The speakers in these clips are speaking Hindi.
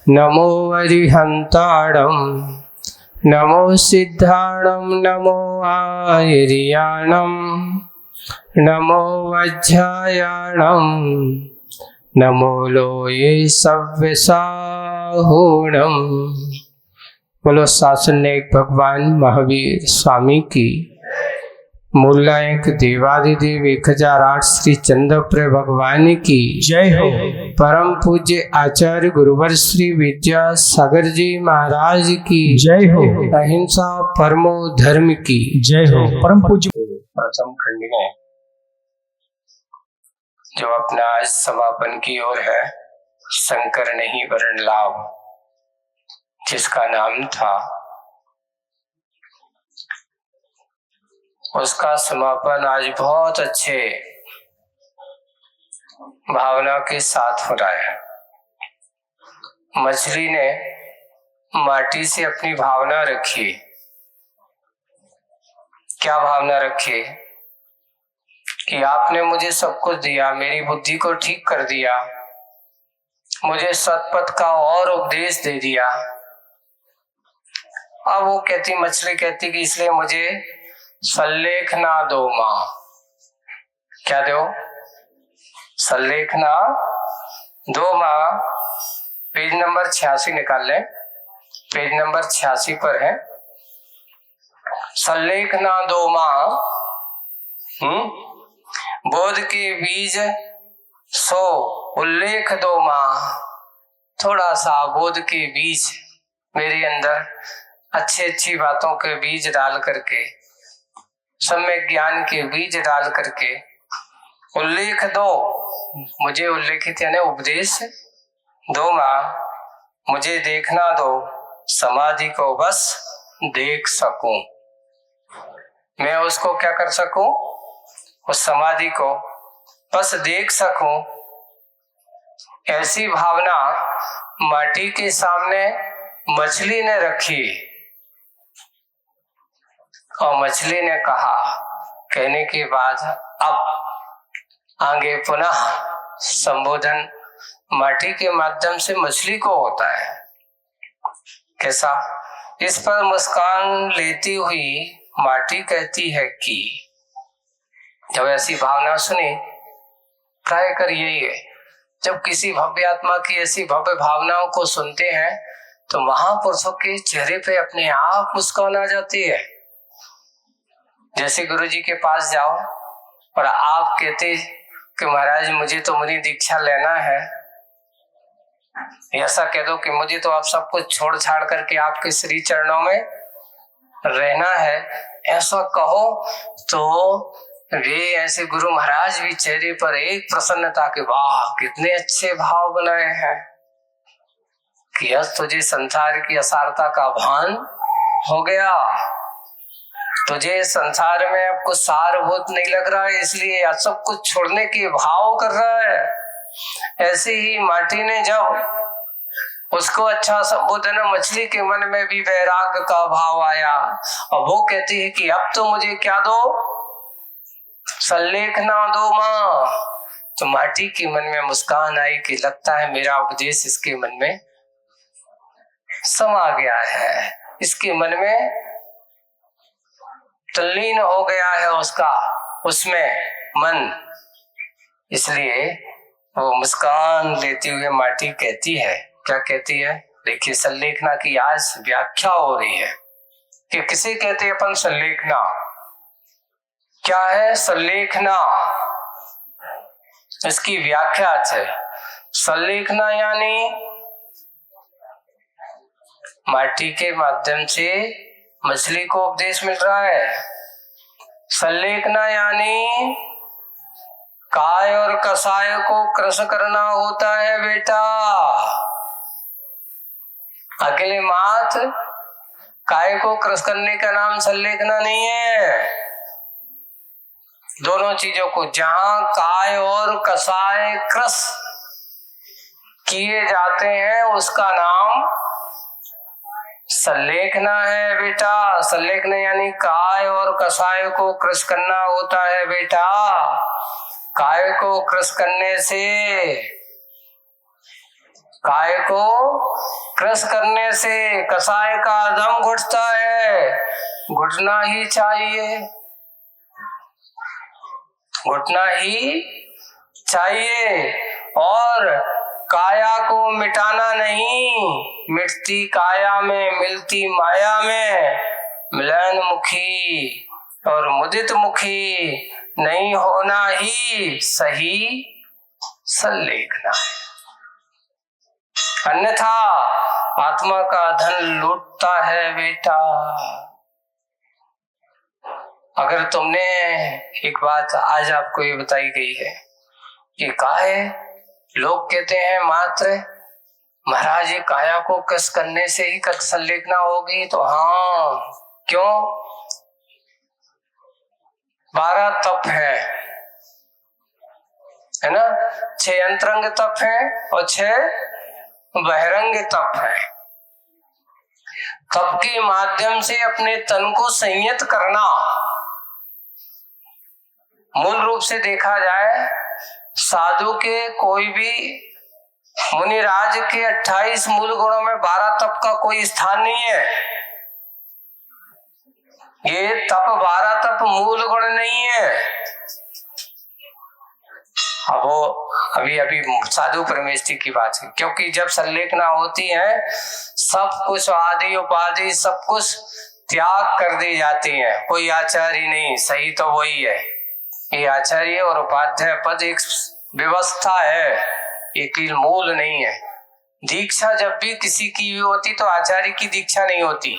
नमो अरिहंताणं नमो सिद्धाणं नमो आर्याणं नमो वज्रायाणं नमो लोये सव्यसाहूणं। बोलो शासननायक भगवान महावीर स्वामी की, मूलायक देवादिदेव 1008 श्री चंद्रप्रिय भगवान की जय हो। परम पूज्य आचार्य गुरुवर श्री विद्यासागर जी महाराज की जय हो। अहिंसा परमो धर्म की जय हो। परम पूज्य प्रथम खंड में जो अपना आज समापन की ओर है, शंकर नहीं वरण लाभ, जिसका नाम था, उसका समापन आज बहुत अच्छे भावना के साथ हो रहा है। मछली ने माटी से अपनी भावना रखी। क्या भावना रखी? कि आपने मुझे सब कुछ दिया, मेरी बुद्धि को ठीक कर दिया, मुझे सतपथ का और उपदेश दे दिया। अब वो कहती, मछली कहती कि इसलिए मुझे सल्लेख ना दो माँ। क्या दो? सल्लेख ना दो माँ। पेज नंबर 86 निकाल लें, पेज नंबर 86 पर है। सल्लेख ना दो माँ, बोध के बीज सो उल्लेख दो माँ। थोड़ा सा बोध के बीज मेरे अंदर अच्छी बातों के बीज डाल करके, सम्यक ज्ञान के बीज डाल करके उल्लेख दो, मुझे उल्लेखित यानी उपदेश दो माँ। मुझे देखना दो, समाधि को बस देख सकूं, मैं उसको क्या कर सकूं? उस समाधि को बस देख सकूं। ऐसी भावना माटी के सामने मछली ने रखी और मछली ने कहा, कहने के बाद अब आगे पुनः संबोधन माटी के माध्यम से मछली को होता है। कैसा? इस पर मुस्कान लेती हुई माटी कहती है कि जब ऐसी भावना सुनी, प्राय कर यही है, जब किसी भव्य आत्मा की ऐसी भव्य भावनाओं को सुनते हैं तो महापुरुषों के चेहरे पे अपने आप मुस्कान आ जाती है। जैसे गुरु जी के पास जाओ और आप कहते कि महाराज मुझे तो मुनि दीक्षा लेना है, ऐसा कह दो कि मुझे तो आप सब कुछ छोड़ छाड़ करके आपके श्री चरणों में रहना है, ऐसा कहो तो वे ऐसे गुरु महाराज भी चेहरे पर एक प्रसन्नता के, वाह कितने अच्छे भाव बनाए हैं कि आज तुझे संसार की असारता का भान हो गया, तुझे संसार में अब कुछ सारभूत नहीं लग रहा है, इसलिए आज सब कुछ छोड़ने के भाव कर रहा है। ऐसे ही माटी ने जब उसको अच्छा संबोधन, मछली के मन में भी वैराग का भाव आया और वो कहती है कि अब तो मुझे क्या दो? सल्लेख ना दो माँ। तो माटी के मन में मुस्कान आई कि लगता है मेरा उपदेश इसके मन में समा गया है, इसके मन में तल्लीन हो गया है उसका, उसमें मन। इसलिए वो मुस्कान लेती हुई माटी कहती है, क्या कहती है? देखिए, सल्लेखना की आज व्याख्या हो रही है कि किसे कहते हैं अपन सल्लेखना। क्या है सल्लेखना? इसकी व्याख्या है, सल्लेखना यानी माटी के माध्यम से मछली को उपदेश मिल रहा है। सल्लेखना यानी काय और कसाय को क्रश करना होता है बेटा। अकेले मात काय को क्रश करने का नाम सल्लेखना नहीं है। दोनों चीजों को, जहां काय और कसाय क्रश किए जाते हैं उसका नाम सल्लेखना है बेटा। सल्लेखना यानी काय और कसाय को क्रश करना होता है बेटा। काय को क्रश करने से काय को क्रश करने से कसाय का दम घुटता है, घुटना ही चाहिए, घुटना ही चाहिए। और काया को मिटाना नहीं, मिटती काया में मिलती माया में, मिलन मुखी और मुदित मुखी नहीं होना ही सही संलेखना है। अन्यथा आत्मा का धन लूटता है बेटा। अगर तुमने एक बात आज आपको ये बताई गई है कि काहे लोग कहते हैं मात्र महाराज ये काया को कस करने से ही संलेखना होगी, तो हाँ क्यों? 12 तप है ना, 6 अंतरंग तप है और 6 बहिरंग तप है। तप के माध्यम से अपने तन को संयत करना, मूल रूप से देखा जाए साधु के कोई भी मुनिराज के 28 मूल गुणों में 12 तप का कोई स्थान नहीं है। ये तप 12 तप मूल गुण नहीं है। अब वो अभी साधु परमेष्ठी की बात है, क्योंकि जब संलेखना होती है सब कुछ आदि उपाधि सब कुछ त्याग कर दी जाती है, कोई आचार्य नहीं। सही तो वही है, ये आचार्य और उपाध्याय पद एक व्यवस्था है, एक मूल नहीं है। दीक्षा जब भी किसी की भी होती तो आचार्य की दीक्षा नहीं होती।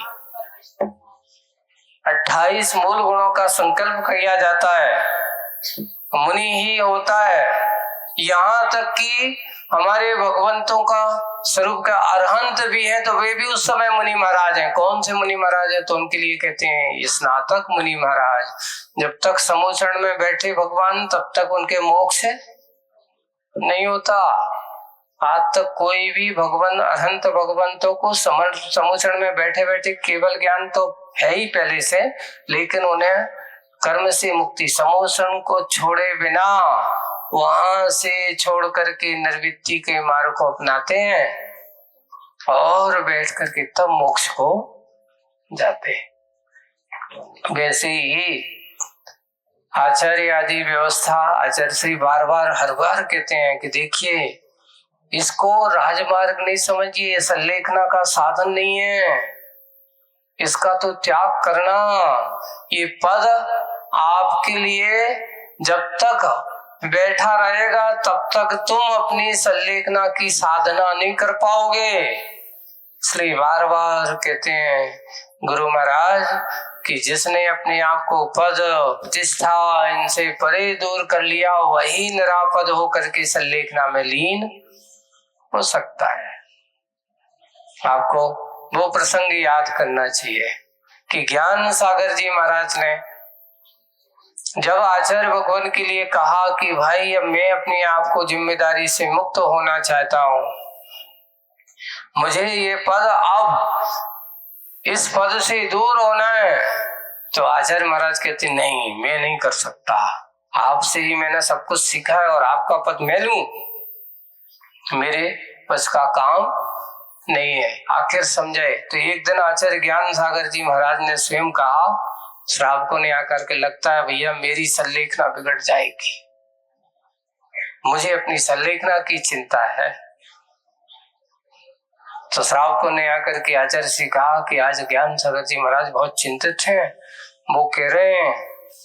28 मूल गुणों का संकल्प किया जाता है, मुनि ही होता है। यहाँ तक कि हमारे भगवंतों का स्वरूप का अरहंत भी है तो वे भी उस समय मुनि महाराज हैं। कौन से मुनि महाराज है? तो उनके लिए कहते हैं ये स्नातक मुनि महाराज। जब तक समूचरण में बैठे भगवान तब तक उनके मोक्ष नहीं होता। आज तक कोई भी भगवान अरहंत भगवंतों को समूचरण में बैठे बैठे केवल ज्ञान तो है ही पहले से, लेकिन उन्हें कर्म से मुक्ति समूचरण को छोड़े बिना वहां से छोड़ करके निर्वृत्ति के मार्ग को अपनाते हैं और बैठ करके तब मोक्ष को जाते हैं। वैसे ही आचार्य आदि व्यवस्था आचार्य श्री बार बार हर बार कहते हैं कि देखिए इसको राजमार्ग नहीं समझिए, ये संलेखना का साधन नहीं है, इसका तो त्याग करना। ये पद आपके लिए जब तक बैठा रहेगा तब तक तुम अपनी संलेखना की साधना नहीं कर पाओगे। इसलिए बार बार कहते हैं गुरु महाराज कि जिसने अपने आप को पद प्रतिष्ठा इनसे परे दूर कर लिया वही निरापद होकर के संलेखना में लीन हो सकता है। आपको वो प्रसंग याद करना चाहिए कि ज्ञान सागर जी महाराज ने जब आचार्य भगवान के लिए कहा कि भाई अब मैं अपने आप को जिम्मेदारी से मुक्त होना चाहता हूं, मुझे ये पद अब इस पद से दूर होना है, तो आचार्य महाराज कहते नहीं मैं नहीं कर सकता, आपसे ही मैंने सब कुछ सीखा है और आपका पद मैं लूं, मेरे बस का काम नहीं है। आखिर समझे तो एक दिन आचार्य ज्ञान सागर जी महाराज ने स्वयं कहा श्रावकों ने आकर के लगता है भैया मेरी संलेखना बिगड़ जाएगी, मुझे अपनी संलेखना की चिंता है। तो श्रावकों ने आकर के आचार्य से कहा कि आज ज्ञान सागर जी महाराज बहुत चिंतित हैं, वो कह रहे हैं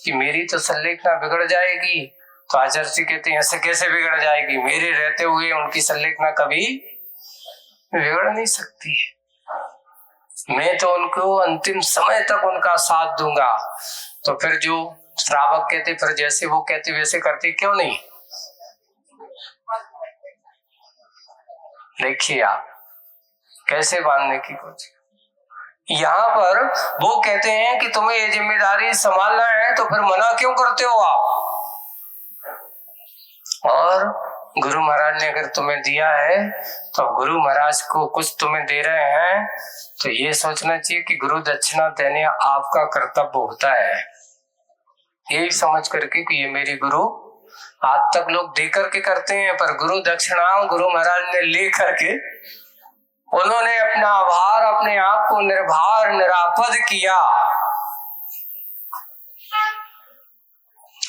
कि मेरी तो संलेखना बिगड़ जाएगी। तो आचार्य जी कहते हैं ऐसे कैसे बिगड़ जाएगी, मेरे रहते हुए उनकी संलेखना कभी बिगड़ नहीं सकती है, मैं तो उनको अंतिम समय तक उनका साथ दूंगा। तो फिर जो श्रावक कहते फिर जैसे वो कहते वैसे करते क्यों नहीं? देखिए आप कैसे बांधने की कोशिश। यहाँ पर वो कहते हैं कि तुम्हें ये जिम्मेदारी संभालना है तो फिर मना क्यों करते हो आप? और गुरु महाराज ने अगर तुम्हें दिया है तो गुरु महाराज को कुछ तुम्हें दे रहे हैं तो ये सोचना चाहिए कि गुरु दक्षिणा देने आपका कर्तव्य होता है, यही समझ करके कि ये मेरी गुरु आज तक लोग दे करके करते हैं, पर गुरु दक्षिणा गुरु महाराज ने ले करके, उन्होंने अपना आभार, अपने आप को निर्भार निरापद किया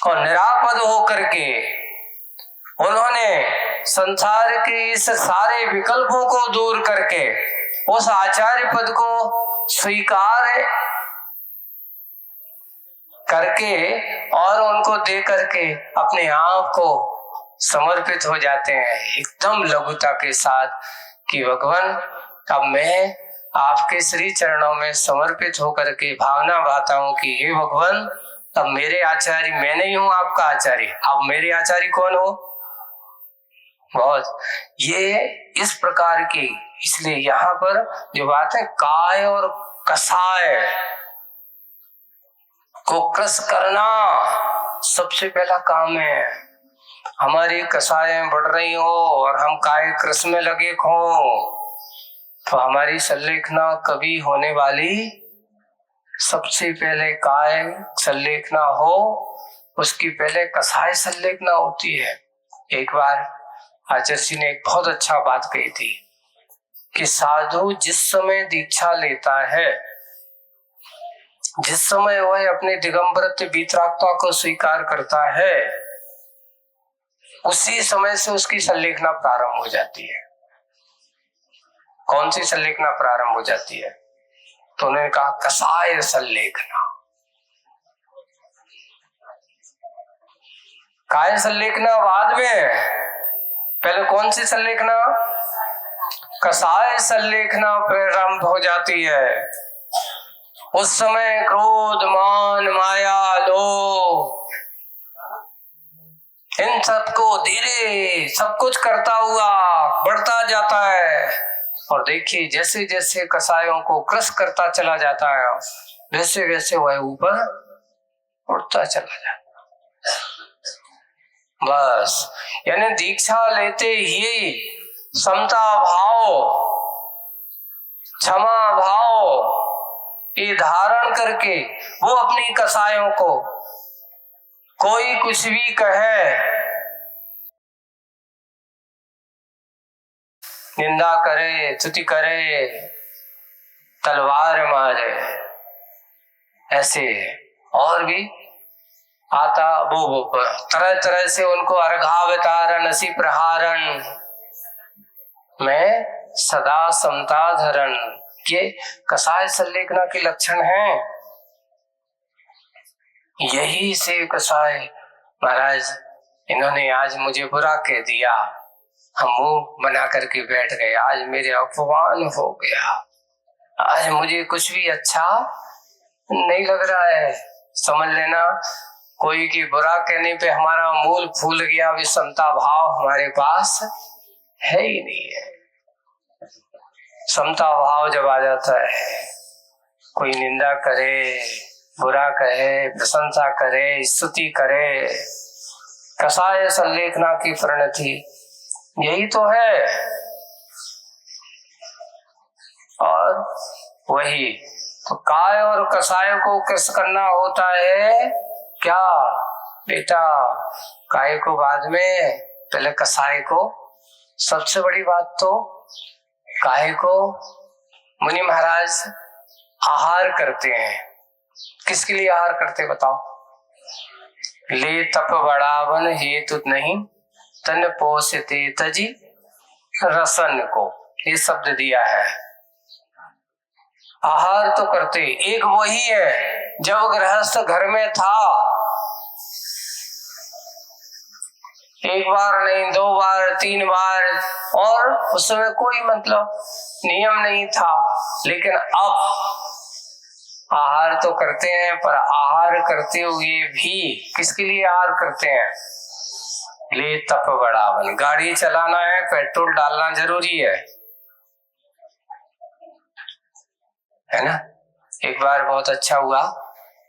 और निरापद होकर के उन्होंने संसार के इस सारे विकल्पों को दूर करके उस आचार्य पद को स्वीकार करके और उनको दे करके अपने आप को समर्पित हो जाते हैं एकदम लघुता के साथ कि भगवान अब मैं आपके श्री चरणों में समर्पित होकर के भावना बहाता हूं कि हे भगवान, अब मेरे आचार्य मैं नहीं हूं, आपका आचार्य, अब मेरे आचार्य कौन हो? बहुत ये इस प्रकार की, इसलिए यहाँ पर जो बात है काय और कसाय को क्रस करना सबसे पहला काम है। हमारी कसायें बढ़ रही हो और हम काय क्रस में लगे हो तो हमारी संलेखना कभी होने वाली, सबसे पहले काय संलेखना हो उसकी पहले कसाय संलेखना होती है। एक बार आचार्य जी ने एक बहुत अच्छा बात कही थी कि साधु जिस समय दीक्षा लेता है, जिस समय वह अपने दिगंबरत्व वीतरागता को स्वीकार करता है, उसी समय से उसकी संलेखना प्रारंभ हो जाती है। कौन सी संलेखना प्रारंभ हो जाती है? तो उन्होंने कहा कसाय संलेखना। काय संलेखना बाद में, पहले कौन सी संलेखना? कसाय संलेखना प्रारंभ हो जाती है। उस समय क्रोध, मान, माया, लोभ इन सबको धीरे सब कुछ करता हुआ बढ़ता जाता है। और देखिए जैसे जैसे कसायों को क्रश करता चला जाता है वैसे वैसे वह ऊपर उठता चला जाता है। बस यानी दीक्षा लेते ही समता भाव, क्षमा भाव ये धारण करके वो अपनी कसायों को, कोई कुछ भी कहे, निंदा करे, स्तुति करे, तलवार मारे, ऐसे और भी आता वो तरह तरह से उनको अर्घावतारण, असी प्रहारण में सदा समता धरण, ये कसाय संलेखना के लक्षण हैं। यही से कसाय महाराज इन्होंने आज मुझे बुरा कह दिया, हम मुंह बना करके बैठ गए, आज मेरे अपमान हो गया, आज मुझे कुछ भी अच्छा नहीं लग रहा है। समझ लेना कोई की बुरा कहने पे हमारा मूल फूल गया, विषमता भाव हमारे पास है ही नहीं है। समता भाव जब आ जाता है, कोई निंदा करे, बुरा कहे, प्रशंसा करे, स्तुति करे, कसाय संलेखना की प्रणति यही तो है। और वही तो काय और कसाय को किस करना होता है क्या बेटा? काय को बाद में, पहले कसाय को। सबसे बड़ी बात तो काय को मुनि महाराज आहार करते हैं। किसके लिए आहार करते बताओ? ले तप बढ़ावन हेतु नहीं तन पोषते तजी रसन को, ये शब्द दिया है। आहार तो करते, एक वही है जब गृहस्थ घर में था, एक बार नहीं, दो बार, तीन बार, और उस समय कोई मतलब नियम नहीं था, लेकिन अब आहार तो करते हैं, पर आहार करते हुए भी किसके लिए आहार करते हैं? ले तप बढ़ावन, गाड़ी चलाना है, पेट्रोल डालना जरूरी है ना। एक बार बहुत अच्छा हुआ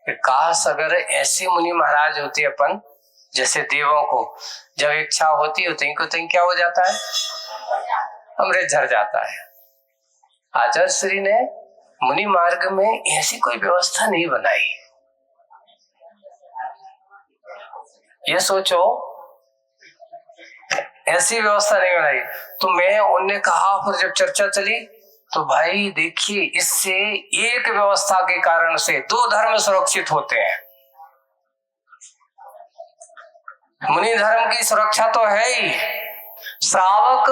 कि काश अगर ऐसे मुनि महाराज होते अपन जैसे देवों को जब इच्छा होती है तो क्या हो जाता है? अमृत झर जाता है। आचार्य श्री ने मुनि मार्ग में ऐसी कोई व्यवस्था नहीं बनाई। ये सोचो ऐसी व्यवस्था नहीं बनाई। तो मैं उनने कहा, फिर जब चर्चा चली तो भाई देखिए, इससे एक व्यवस्था के कारण से दो धर्म सुरक्षित होते हैं। मुनि धर्म की सुरक्षा तो है ही, श्रावक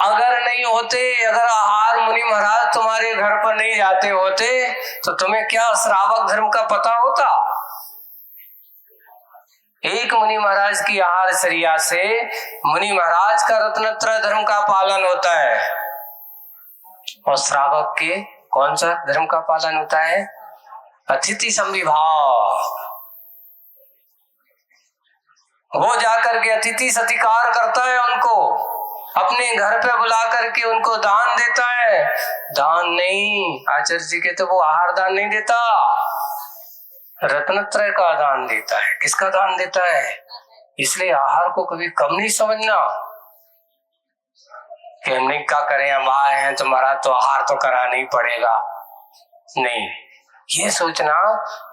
अगर नहीं होते, अगर आहार मुनि महाराज तुम्हारे घर पर नहीं जाते होते तो तुम्हें क्या श्रावक धर्म का पता होता? एक मुनि महाराज की आहार चर्या से मुनि महाराज का रत्नत्रय धर्म का पालन होता है, और श्रावक के कौन सा धर्म का पालन होता है? अतिथि संविभाग। वो जाकर के अतिथि सत्कार करता है, उनको अपने घर पे बुला करके उनको दान देता है। दान नहीं, आचार्य जी कहते वो आहार दान नहीं देता, रत्नत्रय का दान देता है। किसका दान देता है? इसलिए आहार को कभी कम नहीं समझना कि हमने क्या करें, हम आए हैं तुम्हारा तो आहार तो कराना ही पड़ेगा। नहीं, ये सोचना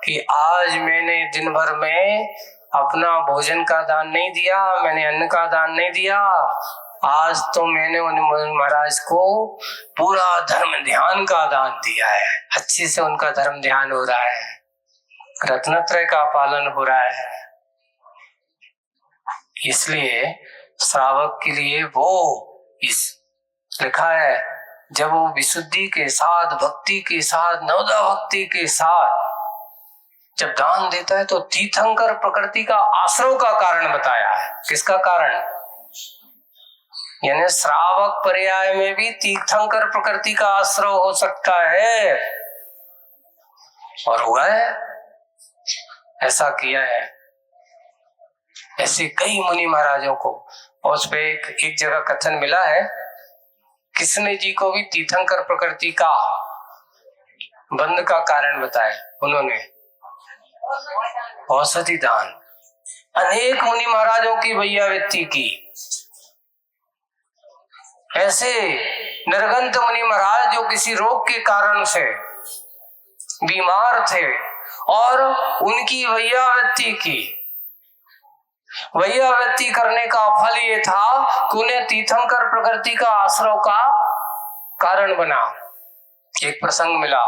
कि आज मैंने दिन भर में अपना भोजन का दान नहीं दिया, मैंने अन्न का दान नहीं दिया, आज तो मैंने उन महाराज को पूरा धर्म ध्यान का दान दिया है। अच्छे से उनका धर्म ध्यान हो रहा है, रत्नत्रय का पालन हो रहा है। इसलिए श्रावक के लिए वो इस लिखा है, जब वो विशुद्धि के साथ, भक्ति के साथ, नवदा भक्ति के साथ जब दान देता है तो तीर्थंकर प्रकृति का आश्रव का कारण बताया है। किसका कारण? यानी श्रावक पर्याय में भी तीर्थंकर प्रकृति का आश्रव हो सकता है, और हुआ है, ऐसा किया है। ऐसे कई मुनि महाराजों को, और उस पे एक जगह कथन मिला है, कृष्ण जी को भी तीर्थंकर प्रकृति का बंध का कारण बताया उन्होंने, औषधि दान। अनेक मुनि महाराजों की वैयावृत्ति की। ऐसे निर्गंत मुनि महाराज जो किसी रोग के कारण से बीमार थे और उनकी वैयावृत्ति की, वैयावृत्ति करने का फल ये था कि उन्हें तीर्थंकर प्रकृति का आश्रव का कारण बना। एक प्रसंग मिला,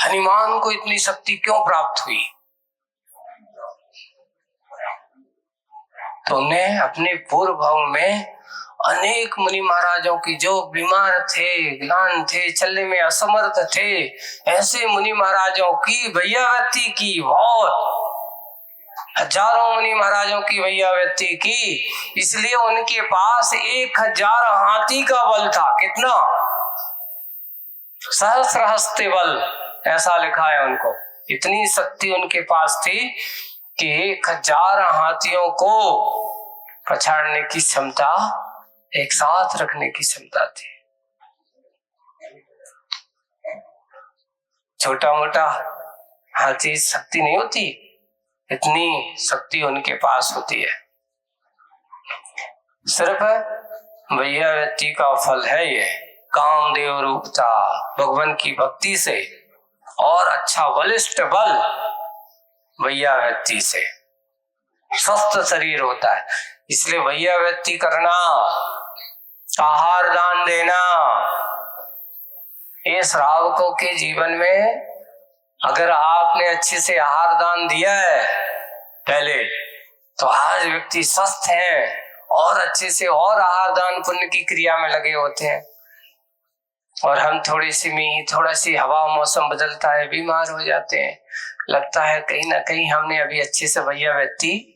हनुमान को इतनी शक्ति क्यों प्राप्त हुई? तो उन्हें अपने पूर्व भाव में अनेक मुनि महाराजों की, जो बीमार थे, ज्ञान थे, चलने में असमर्थ थे, ऐसे मुनि महाराजों की वैयावृत्ति की, बहुत हजारों मुनि महाराजों की वैयावृत्ति की। इसलिए उनके पास 1000 हाथी का बल था। कितना? सहस्र हस्ते बल, ऐसा लिखा है उनको। इतनी शक्ति उनके पास थी कि 1000 हाथियों को पछाड़ने की क्षमता, एक साथ रखने की क्षमता थी। छोटा मोटा हाथी शक्ति नहीं होती, इतनी शक्ति उनके पास होती है। सिर्फ वैयावृत्ति का फल है ये, कामदेव रूपता भगवान की भक्ति से, और अच्छा बलिष्ठ बल वैयावृत्ति से स्वस्थ शरीर होता है। इसलिए वैयावृत्ति करना, आहार दान देना, ये श्रावकों के जीवन में अगर आपने अच्छे से आहार दान दिया है पहले, तो आज व्यक्ति स्वस्थ है और अच्छे से और आहार दान पुण्य की क्रिया में लगे होते हैं। और हम थोड़ी सी हवा मौसम बदलता है, बीमार हो जाते हैं, लगता है कहीं ना कहीं हमने अभी अच्छे से वैयावृत्ति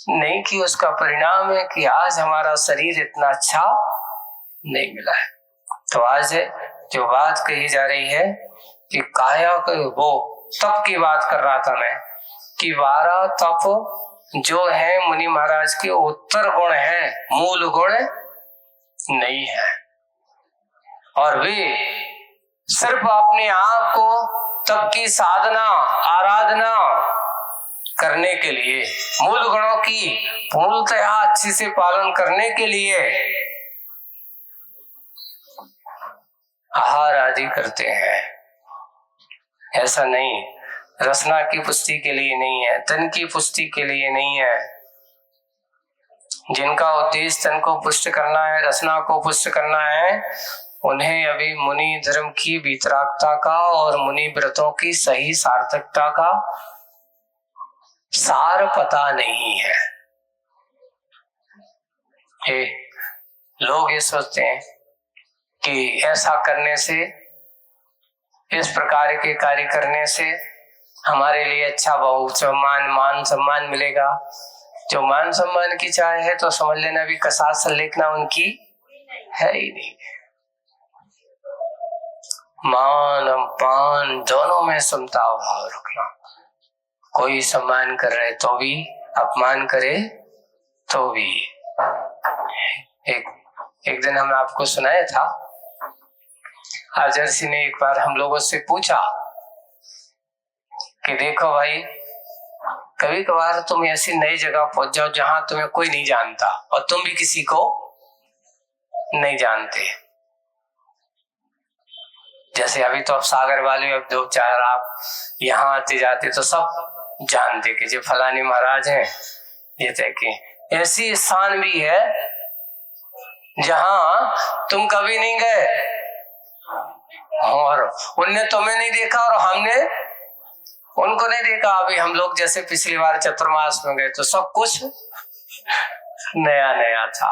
नहीं की। उसका परिणाम है कि आज हमारा शरीर इतना अच्छा नहीं मिला है। तो आज जो बात कही जा रही है कि काया वो तप की बात कर रहा था मैं, कि 12 तप जो है मुनि महाराज के उत्तर गुण है, मूल गुण नहीं है। और वे सिर्फ अपने आप को तप की साधना, आराधना करने के लिए, मूल गुणों की पूर्णतः अच्छे से पालन करने के लिए आहार आदि करते हैं। ऐसा नहीं, रसना की पुष्टि के लिए नहीं है, धन की पुष्टि के लिए नहीं है, जिनका उद्देश्य तन को पुष्ट करना है, रचना को पुष्ट करना है, उन्हें अभी मुनि धर्म की वितरागता का और मुनि व्रतों की सही सार्थकता का सार पता नहीं है। लोग ये सोचते हैं कि ऐसा करने से, इस प्रकार के कार्य करने से हमारे लिए अच्छा बहुत सम्मान, मान सम्मान मिलेगा। जो मान सम्मान की चाह है तो समझ लेना भी कसार संलेखना उनकी है ही नहीं। मान अपमान दोनों में समता भाव रखना। कोई सम्मान कर रहे तो भी, अपमान करे तो भी। एक दिन हमने आपको सुनाया था, आचार्य ने एक बार हम लोगों से पूछा कि देखो भाई, कभी कभार तुम ऐसी नई जगह पहुंच जाओ जहां तुम्हें कोई नहीं जानता और तुम भी किसी को नहीं जानते। जैसे अभी तो अब सागर वाले, अब दो चार आप यहाँ आते जाते तो सब जानते कि जो फलानी महाराज हैं, ये थे कि ऐसी स्थान भी है जहां तुम कभी नहीं गए और उनने तुम्हें नहीं देखा और हमने उनको नहीं देखा। अभी हम लोग जैसे पिछली बार चतुर्मास में गए तो सब कुछ नया नया था।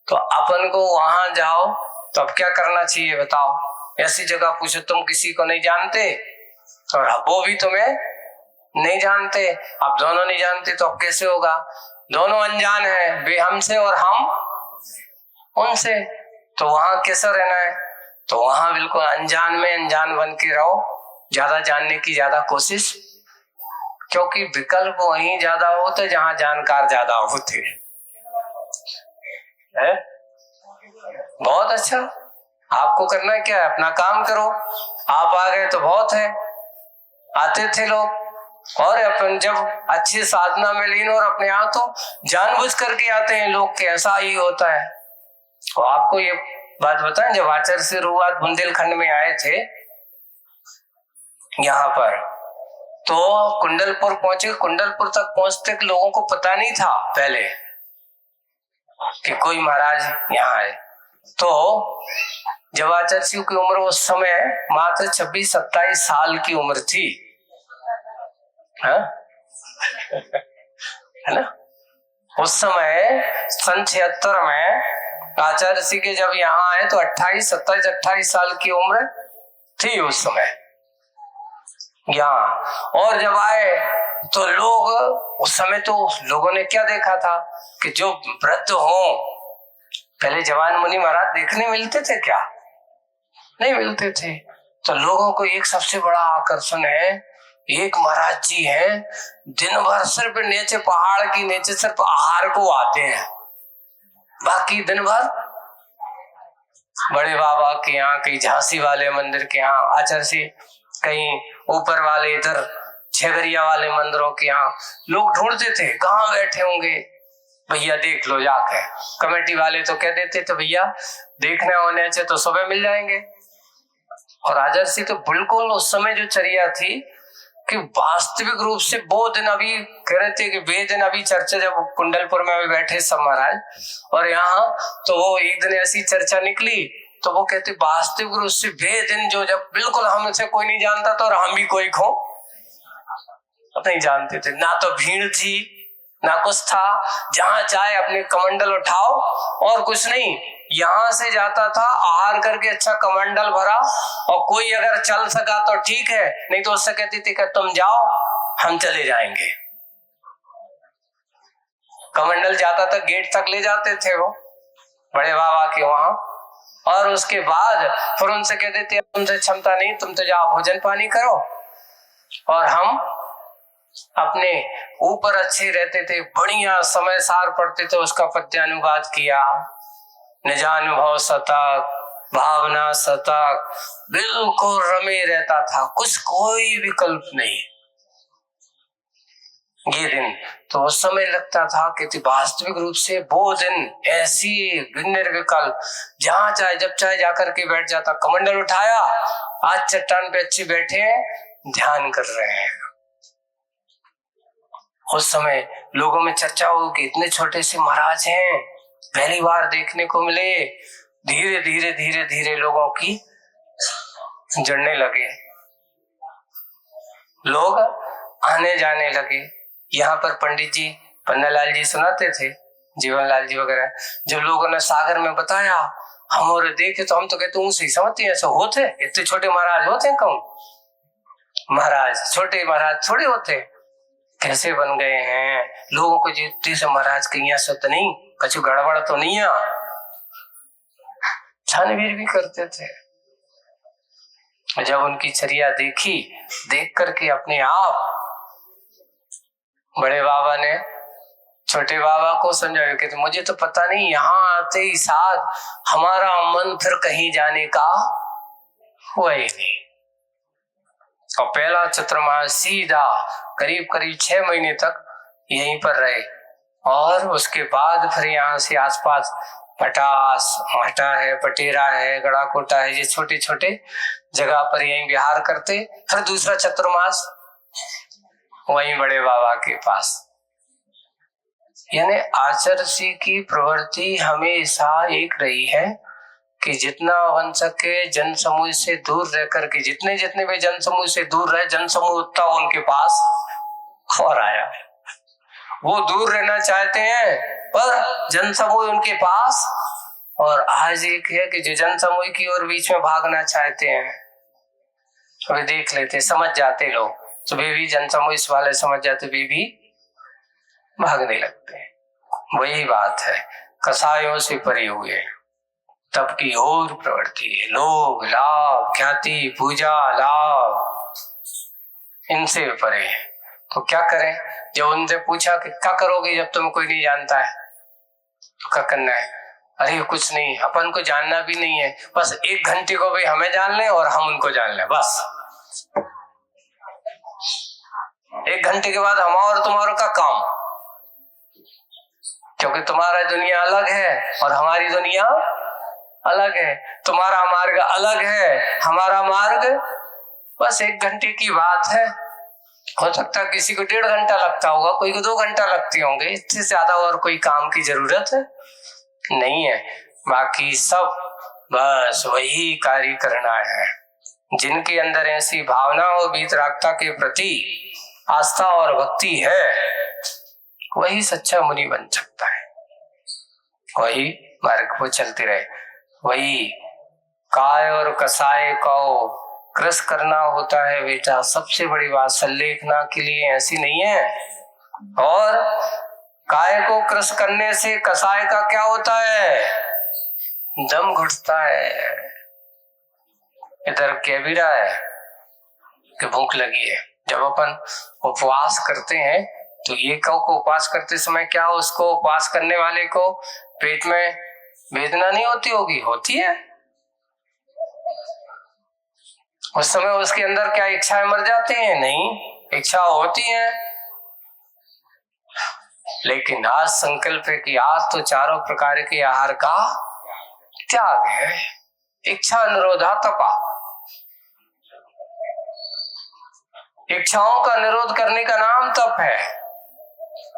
तो अपन को वहां जाओ तो अब क्या करना चाहिए बताओ? ऐसी जगह पूछो तुम किसी को नहीं जानते और वो भी तुम्हें नहीं जानते, अब दोनों नहीं जानते तो अब कैसे होगा? दोनों अनजान है, वे हमसे और हम उनसे। तो वहां कैसा रहना है? तो वहां बिल्कुल अनजान में अनजान बन के रहो, ज्यादा जानने की ज्यादा कोशिश, क्योंकि विकल्प वहीं ज्यादा होते जहां जानकार ज्यादा होते है। बहुत अच्छा, आपको करना क्या है? अपना काम करो। आप आ गए तो बहुत है, आते थे लोग और अपन जब अच्छी साधना में लीन और अपने आप तो जानबूझ करके आते हैं लोग, कैसा ही होता है। तो आपको ये बात बताएं, जब आचार्य से रुआत बुंदेलखंड में आए थे यहाँ पर, तो कुंडलपुर पहुंचे। कुंडलपुर तक पहुंचते लोगों को पता नहीं था पहले कि कोई महाराज यहाँ है। तो जब आचार्य शिव की उम्र उस समय मात्र 26-27 साल की उम्र थी, है ना? उस समय सन 76 में आचार्य सिंह के जब यहाँ आए तो 28 साल की उम्र थी उस समय यहाँ। और जब आए तो लोग, उस समय तो लोगों ने क्या देखा था कि जो वृद्ध हो, पहले जवान मुनि महाराज देखने मिलते थे क्या? नहीं मिलते थे। तो लोगों को एक सबसे बड़ा आकर्षण है, एक महाराज जी हैं, दिन भर सिर्फ नीचे पहाड़ की नीचे सिर्फ आहार को आते हैं, बाकी दिन भर बड़े बाबा के यहाँ, कहीं झांसी वाले मंदिर के यहाँ आचार्य से, कहीं ऊपर वाले इधर छेगरिया वाले मंदिरों के यहाँ लोग ढूंढते थे कहाँ बैठे होंगे। भैया देख लो जाके, कमेटी वाले तो कह देते थे भैया देखने होने से तो सुबह मिल जाएंगे। और आचार्य से तो बिल्कुल उस समय जो चर्या थी कि वास्तविक रूप से वो दिन, अभी कह रहे थे कि वे दिन अभी चर्चा जब कुंडलपुर में अभी बैठे सब महाराज और यहाँ, तो वो एक दिन ऐसी चर्चा निकली तो वो कहते वास्तविक रूप से वे दिन जो जब बिल्कुल हमसे कोई नहीं जानता था और हम भी कोई को नहीं जानते थे, ना तो भीड़ थी ना कुछ था, जहां चाहे अपने कमंडल उठाओ और कुछ नहीं, यहां से जाता था आहार करके अच्छा कमंडल भरा, और कोई अगर चल सका तो ठीक है, नहीं तो उससे कहती थी कि तुम जाओ हम चले जाएंगे। कमंडल जाता था गेट तक ले जाते थे वो बड़े बाबा के वहां, और उसके बाद फिर उनसे कहते थे तुमसे क्षमता नहीं, तुम तो जाओ भोजन पानी करो, और हम अपने ऊपर अच्छे रहते थे, बढ़िया समय सार पढ़ते थे, उसका पद्यानुवाद किया, निजानुभव शतक, भावना शतक, बिल्कुल रमे रहता था, कुछ कोई विकल्प नहीं। ये दिन तो उस समय लगता था कि वास्तविक रूप से वो दिन ऐसी निर्विकल्प, जहां चाहे जब चाहे जाकर के बैठ जाता, कमंडल उठाया, आज चट्टान पे अच्छे बैठे हैं ध्यान कर रहे हैं, उस समय लोगों में चर्चा हो कि इतने छोटे से महाराज हैं, पहली बार देखने को मिले। धीरे धीरे धीरे धीरे लोगों की जड़ने लगे, लोग आने जाने लगे। यहाँ पर पंडित जी, पन्नालाल जी सुनाते थे, जीवनलाल जी वगैरह, जब लोगों ने सागर में बताया, हम और देखे तो हम तो कहते ऊंचे ही समझते हैं, ऐसा होते इतने छोटे महाराज होते हैं? कौन महाराज, छोटे महाराज थोड़े होते, कैसे बन गए हैं। लोगों को जीतते से महाराज कहीं ऐसा तो नहीं, कछु गड़बड़ तो नहीं है, छानबीन भी करते थे। जब उनकी चर्या देखी, देख करके अपने आप बड़े बाबा ने छोटे बाबा को समझाया कि मुझे तो पता नहीं, यहाँ आते ही साथ हमारा मन फिर कहीं जाने का हुआ ही नहीं। और पहला चतुर्मास सीधा करीब करीब 6 महीने तक यहीं पर रहे, और उसके बाद फिर यहाँ से आसपास पटास, माटा है, पटेरा है, गड़ाकोटा है, ये छोटे छोटे जगह पर यहीं विहार करते। फिर दूसरा चतुर्मास वहीं बड़े बाबा के पास। यानी आचर्षी की प्रवृत्ति हमेशा एक रही है कि जितना बन सके जन समूह से दूर रह करके, जितने जितने भी जन समूह से दूर रहे, जन समूह उतना उनके पास और आया। वो दूर रहना चाहते हैं पर जन समूह उनके पास, और आज एक है कि जो जन समूह की ओर बीच में भागना चाहते हैं, वे देख लेते, समझ जाते लोग, तो वे भी जन समूह वाले समझ जाते, वे भी भागने लगते हैं। वही बात है, कसायों से परे हुए तब की और प्रवृत्ति है, लोग, लाभ, ख्याति, पूजा, लाभ, इनसे परे है। तो क्या करें? जब उनसे पूछा कि क्या करोगे जब तुम्हें कोई नहीं जानता है, तो क्या करना है? अरे कुछ नहीं, अपन को जानना भी नहीं है, बस 1 घंटे को भी हमें जान ले और हम उनको जान ले, बस 1 घंटे के बाद हमारा और तुम्हारा का काम, क्योंकि तुम्हारा दुनिया अलग है और हमारी दुनिया अलग है, तुम्हारा मार्ग अलग है, हमारा मार्ग बस 1 घंटे की बात है। हो सकता है किसी को 1.5 घंटा लगता होगा, कोई को 2 घंटा लगते होंगे, इससे ज्यादा और कोई काम की जरूरत नहीं है। बाकी सब बस वही कार्य करना है। जिनके अंदर ऐसी भावना और वीतरागता के प्रति आस्था और भक्ति है, वही सच्चा मुनि बन सकता है, वही मार्ग पर चलते रहे। वही काय और कसाय को क्रस करना होता है बेटा, सबसे बड़ी बात संलेखना के लिए ऐसी नहीं है। और काय को क्रस करने से कसाय का क्या होता है? दम घुटता है। इधर कह भी रहा है कि भूख लगी है। जब अपन उपवास करते हैं तो ये कौ को उपवास करते समय क्या उसको उपवास करने वाले को पेट में वेदना नहीं होती होगी? होती है। उस समय उसके अंदर क्या इच्छाएं मर जाती हैं? नहीं, इच्छा होती है। लेकिन आज संकल्प है कि आज तो चारों प्रकार के आहार का त्याग है। इच्छा निरोधा तपा, इच्छाओं का निरोध करने का नाम तप है।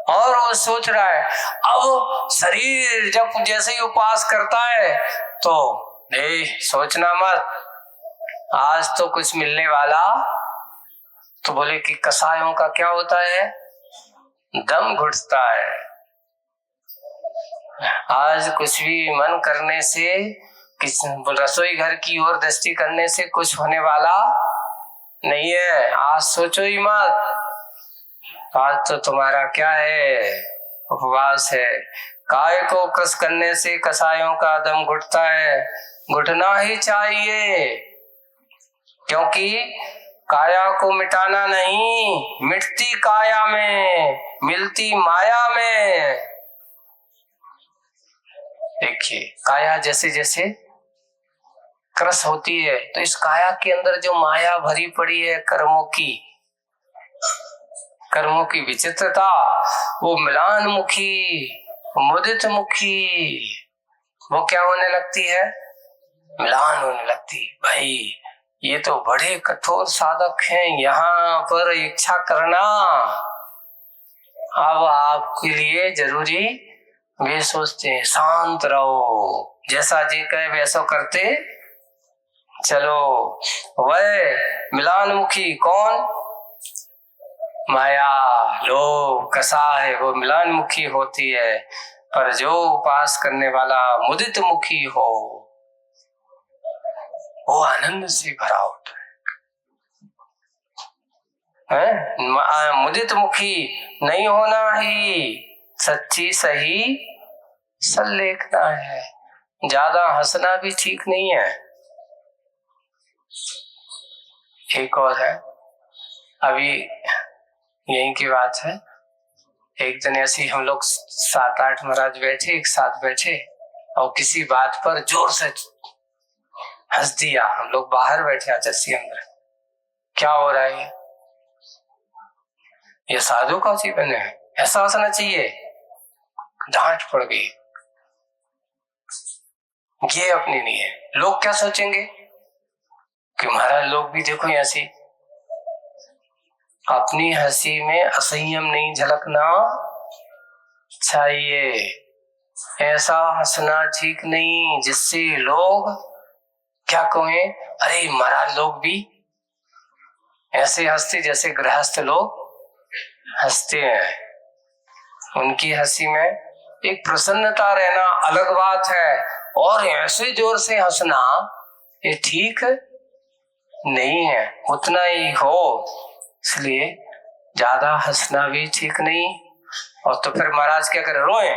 और वो सोच रहा है अब शरीर जब जैसे ही उपवास करता है तो नहीं सोचना मत, आज तो कुछ मिलने वाला। तो बोले कि कसायों का क्या होता है? दम घुटता है। आज कुछ भी मन करने से, किस रसोई घर की ओर दृष्टि करने से कुछ होने वाला नहीं है। आज सोचो ही मत, आज तो तुम्हारा क्या है? उपवास है। काय को कस करने से कसायों का दम घुटता है, घुटना ही चाहिए, क्योंकि काया को मिटाना नहीं, मिटती काया में, मिलती माया में। देखिए काया जैसे जैसे क्रस होती है तो इस काया के अंदर जो माया भरी पड़ी है कर्मों की विचित्रता, वो मिलान मुखी, मुदित मुखी, वो क्या होने लगती है? मिलान होने लगती। भाई ये तो बड़े कठोर साधक हैं, यहाँ पर इच्छा करना अब आपके लिए जरूरी वे सोचते हैं शांत रहो, जैसा जी कहे वैसा करते चलो। वह मिलानमुखी कौन? माया, लोभ, कसाय, वो मिलानमुखी होती है। पर जो उपास करने वाला मुदित मुखी हो वो आनंद से भरा होता है। मुदित मुखी नहीं होना ही सच्ची सही सल्लेखना है। ज्यादा हंसना भी ठीक नहीं है। एक और है, अभी यहीं की बात है। एक दिन ऐसी हम लोग 7-8 महाराज बैठे, एक साथ बैठे और किसी बात पर जोर से हंस दिया। हम लोग बाहर बैठे आचार्य अंदर। क्या हो रहा है? ये साधु का जीवन है, ऐसा हंसना चाहिए। डांट पड़ गई। ये अपनी नहीं है। लोग क्या सोचेंगे कि महाराज लोग भी देखो ऐसी। अपनी हंसी में असंयम नहीं झलकना चाहिए। ऐसा हंसना ठीक नहीं जिससे लोग क्या कहें, अरे महाराज लोग भी ऐसे हंसते जैसे गृहस्थ लोग हंसते हैं। उनकी हंसी में एक प्रसन्नता रहना अलग बात है, और ऐसे जोर से हंसना ये ठीक नहीं है। उतना ही हो, इसलिए ज्यादा हंसना भी ठीक नहीं। और तो फिर महाराज क्या करे, रोए,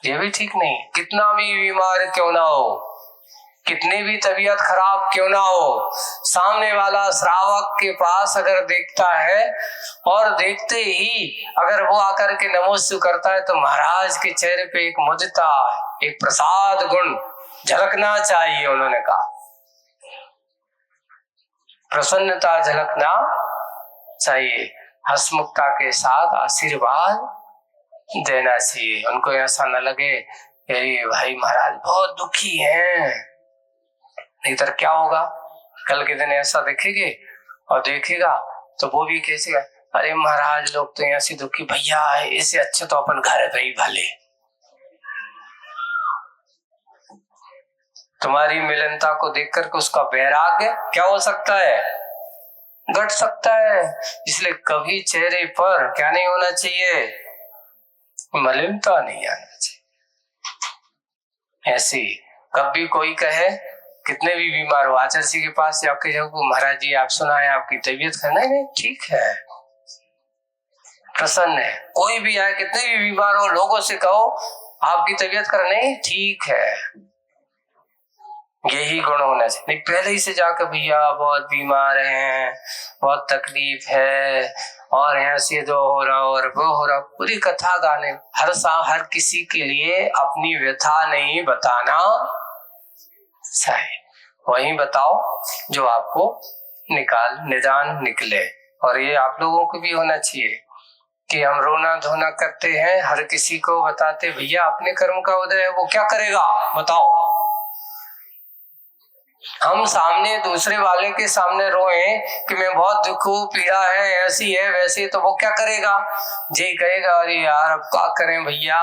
ये भी ठीक नहीं। कितना भी बीमार क्यों ना हो, कितनी भी तबीयत खराब क्यों ना हो, सामने वाला श्रावक के पास अगर देखता है और देखते ही अगर वो आकर के नमोस्तु करता है तो महाराज के चेहरे पे एक मुदिता, एक प्रसाद गुण झलकना चाहिए। उन्होंने कहा प्रसन्नता झलकना चाहिए, हंसमुखता के साथ आशीर्वाद देना चाहिए। उनको ऐसा न लगे अरे भाई महाराज बहुत दुखी हैं, नहीं तो क्या होगा, कल के दिन ऐसा देखेंगे और देखेगा तो वो भी कैसे, अरे महाराज लोग तो ऐसे दुखी, भैया इससे अच्छे तो अपन घर पे ही भले। तुम्हारी मिलनता को देख करके उसका वैराग्य क्या हो सकता है, घट सकता है। इसलिए कभी चेहरे पर क्या नहीं होना चाहिए, मलिनता नहीं आना चाहिए। ऐसी कभी कोई कहे, कितने भी बीमार हो आचार्य जी के पास जाके जाओ, महाराज जी आप सुना है आपकी तबीयत खराब है, नहीं ठीक है, प्रसन्न है। कोई भी आए, कितने भी बीमार हो, लोगों से कहो आपकी तबीयत खराब, नहीं ठीक है। यही गुण होना चाहिए। नहीं पहले ही से जाकर भैया बहुत बीमार हैं, बहुत तकलीफ है और ऐसे जो हो रहा और वो हो रहा, पूरी कथा गाने। हर किसी के लिए अपनी व्यथा नहीं बताना चाहिए, वही बताओ जो आपको निदान निकले। और ये आप लोगों को भी होना चाहिए कि हम रोना धोना करते हैं, हर किसी को बताते भैया अपने कर्म का उदय है, वो क्या करेगा बताओ। हम सामने दूसरे वाले के सामने रोए कि मैं बहुत दुख हूँ, पीड़ा है, ऐसी है वैसी, तो वो क्या करेगा, जी कहेगा अरे यार अब क्या करें भैया,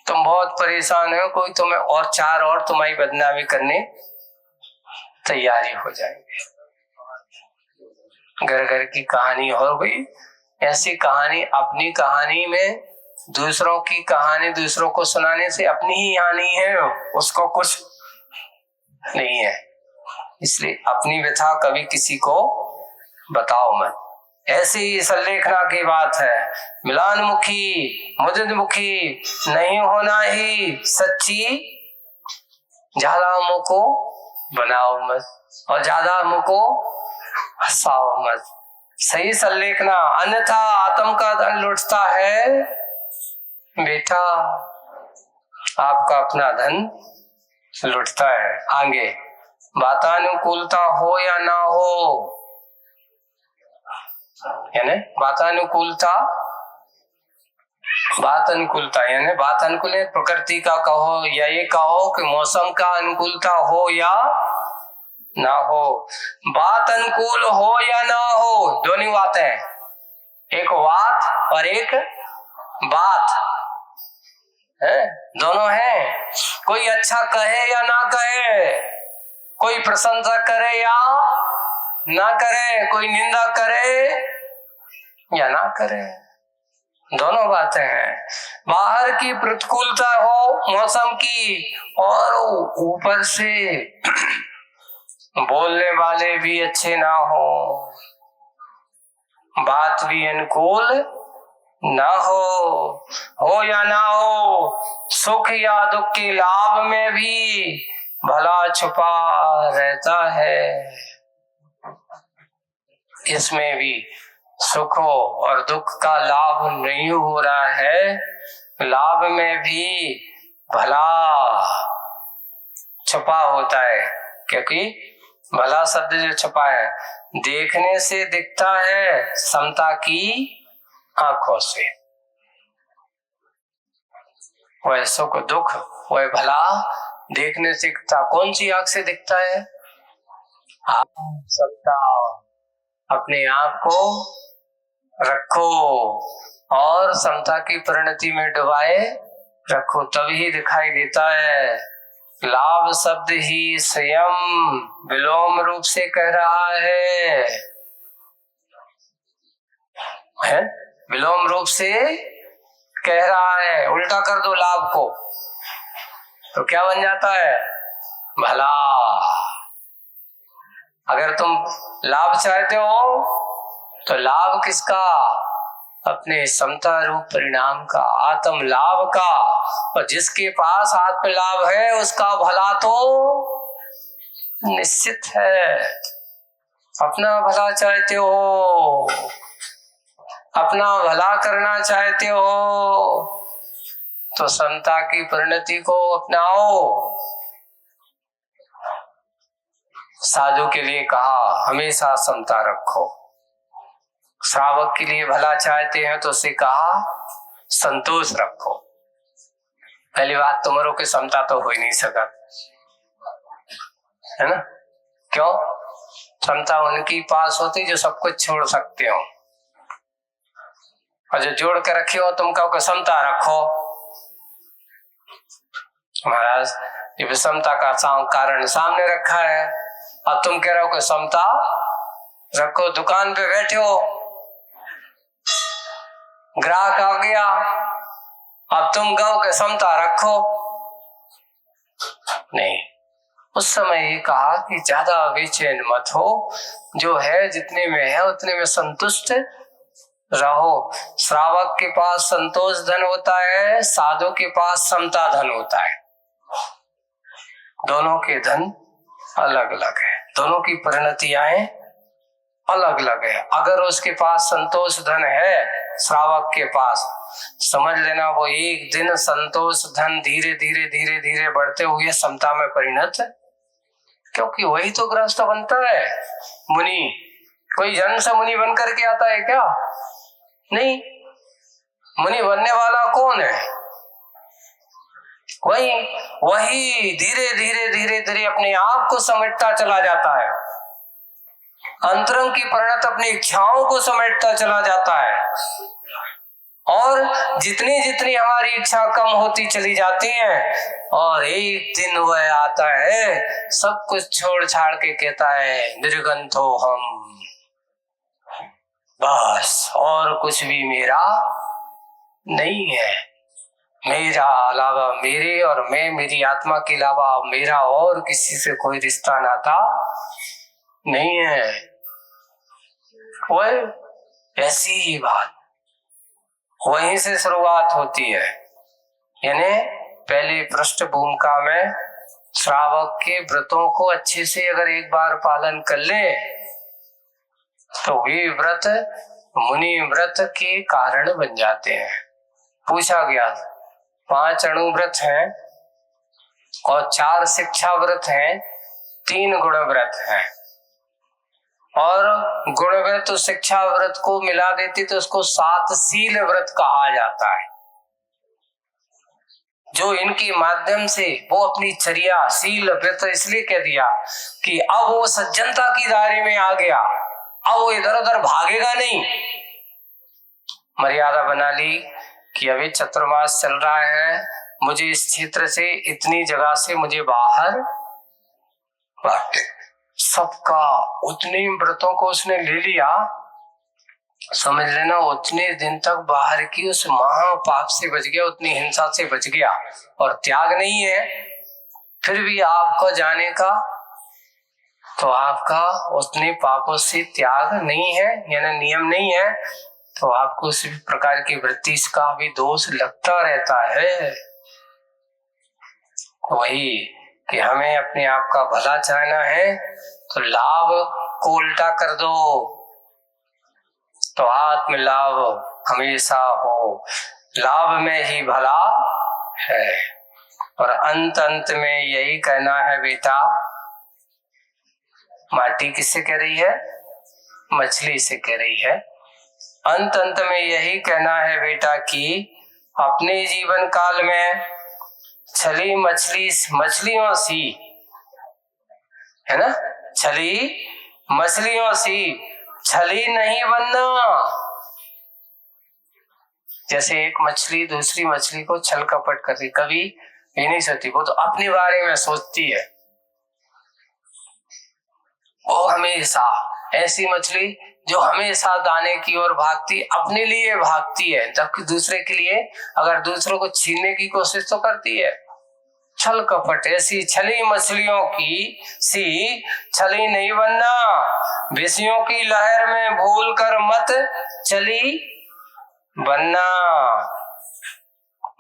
तुम बहुत परेशान हो, कोई तुम्हें और 4 और तुम्हारी बदनामी करने तैयारी हो जाएंगे। घर घर की कहानी हो गई। ऐसी कहानी, अपनी कहानी में दूसरों की कहानी दूसरों को सुनाने से अपनी ही हानि है, उसको कुछ नहीं है। इसलिए अपनी व्यथा कभी किसी को बताओ मत। ऐसी सल्लेखना की बात है। मिलानमुखी मुदित मुखी नहीं होना ही सच्ची ज्यादा मुंह को बनाओ मत और ज्यादा मुंह को हंसाओ मत। सही सल्लेखना, अन्यथा आत्म का धन लुटता है बेटा, आपका अपना धन लुटता है। आगे वातानुकूलता हो या ना हो, यानी वातानुकूलता, बात अनुकूलता यानी बात अनुकूल प्रकृति का कहो या ये कहो कि मौसम का अनुकूलता हो या ना हो। बात अनुकूल हो या ना हो, दोनों बातें हैं, एक बात और एक बात है, दोनों हैं। कोई अच्छा कहे या ना कहे, कोई प्रशंसा करे या ना करे, कोई निंदा करे या ना करे, दोनों बातें हैं। बाहर की प्रतिकूलता हो मौसम की, और ऊपर से बोलने वाले भी अच्छे ना हो, बात भी अनुकूल ना हो या ना हो, सुख या दुख के लाभ में भी भला छुपा रहता है। इसमें भी सुख और दुख का लाभ नहीं हो रहा है, लाभ में भी भला छुपा होता है, क्योंकि भला शब्द जो छुपा है देखने से दिखता है समता की आंखों से, वह सुख दुख वह भला देखने से दिखता। कौन सी आंख से दिखता है? आप समता, अपने आप को रखो और समता की परिणति में डुबाए रखो, तभी दिखाई देता है। लाभ शब्द ही स्वयं विलोम रूप से कह रहा है? विलोम रूप से कह रहा है। उल्टा कर दो लाभ को तो क्या बन जाता है? भला। अगर तुम लाभ चाहते हो तो लाभ किसका? अपने समता रूप परिणाम का, आत्म लाभ का। और जिसके पास आत्म लाभ है उसका भला तो निश्चित है। अपना भला चाहते हो, अपना भला करना चाहते हो तो समता की परिणति को अपनाओ। साधु के लिए कहा हमेशा समता रखो, श्रावक के लिए भला चाहते हैं तो उसे कहा संतोष रखो। पहली बात तुम्हारों की समता तो हो ही नहीं सका, है ना? क्यों? क्षमता उनकी पास होती जो सब कुछ छोड़ सकते हो, और जो जोड़ के रखे हो तुम कहो कि समता रखो। महाराज ये विषमता का कारण सामने रखा है, अब तुम कह रहे हो कि समता रखो। दुकान पे बैठे हो, ग्राहक आ गया, अब तुम कहो कि समता रखो। नहीं, उस समय ये कहा कि ज्यादा बेचैन मत हो, जो है जितने में है उतने में संतुष्ट रहो। श्रावक के पास संतोष धन होता है, साधु के पास समता धन होता है। दोनों के धन अलग अलग है, दोनों की परिणतियां अलग अलग है। अगर उसके पास संतोष धन है श्रावक के पास, समझ लेना वो एक दिन संतोष धन धीरे धीरे धीरे धीरे बढ़ते हुए समता में परिणत है, क्योंकि वही तो गृहस्थ बनता है। मुनि कोई जन्म से मुनि बन करके आता है क्या? नहीं, मुनि बनने वाला कौन है? वही धीरे धीरे धीरे धीरे अपने आप को समेटता चला जाता है, अंतरंग की परिणत अपनी इच्छाओं को समेटता चला जाता है। और जितनी जितनी हमारी इच्छा कम होती चली जाती है, और एक दिन वह आता है सब कुछ छोड़ छाड़ के कहता है निर्गंथो हम, बस और कुछ भी मेरा नहीं है। मेरा अलावा मेरे और मैं मेरी आत्मा के अलावा मेरा और किसी से कोई रिश्ता नाता नहीं है। वह ऐसी ही बात वहीं से शुरुआत होती है। यानी पहले पृष्ठभूमिका में श्रावक के व्रतों को अच्छे से अगर एक बार पालन कर ले तो वे व्रत मुनि व्रत के कारण बन जाते हैं। पूछा गया 5 अणु व्रत हैं और 4 शिक्षा व्रत हैं, 3 गुण व्रत हैं, और गुण व्रत और शिक्षा व्रत को मिला देती तो उसको 7 शील व्रत कहा जाता है। जो इनके माध्यम से वो अपनी चर्या शील व्रत इसलिए कह दिया कि अब वो सज्जनता की दायरे में आ गया, अब वो इधर उधर भागेगा नहीं। मर्यादा बना ली कि अभी चतुर्मास चल रहा है, मुझे इस क्षेत्र से इतनी जगह से मुझे बाहर सबका उतने व्रतों को उसने ले लिया, समझ लेना उतने दिन तक बाहर की उस महापाप से बच गया, उतनी हिंसा से बच गया। और त्याग नहीं है फिर भी आपको जाने का, तो आपका उतने पापों से त्याग नहीं है, यानी नियम नहीं है, तो आपको उस प्रकार की वृत्ति का भी दोष लगता रहता है। वही कि हमें अपने आप का भला चाहना है तो लाभ को उल्टा कर दो, तो आत्म लाभ हमेशा हो, लाभ में ही भला है। और अंत अंत में यही कहना है बेटा, माटी किससे कह रही है? मछली से कह रही है। अंत अंत में यही कहना है बेटा कि अपने जीवन काल में छली मछली मछलियों सी, है ना, छली मछलियों सी छली नहीं बनना। जैसे एक मछली दूसरी मछली को छल कपट करती, कभी ये नहीं सोचती, वो तो अपने बारे में सोचती है। वो हमेशा ऐसी मछली जो हमेशा दाने की ओर भागती, अपने लिए भागती है, जबकि दूसरे के लिए अगर दूसरों को छीनने की कोशिश तो करती है। छल कपट, ऐसी छली मछलियों की सी छली नहीं बनना, विषयों की लहर में भूल कर मत चली बनना,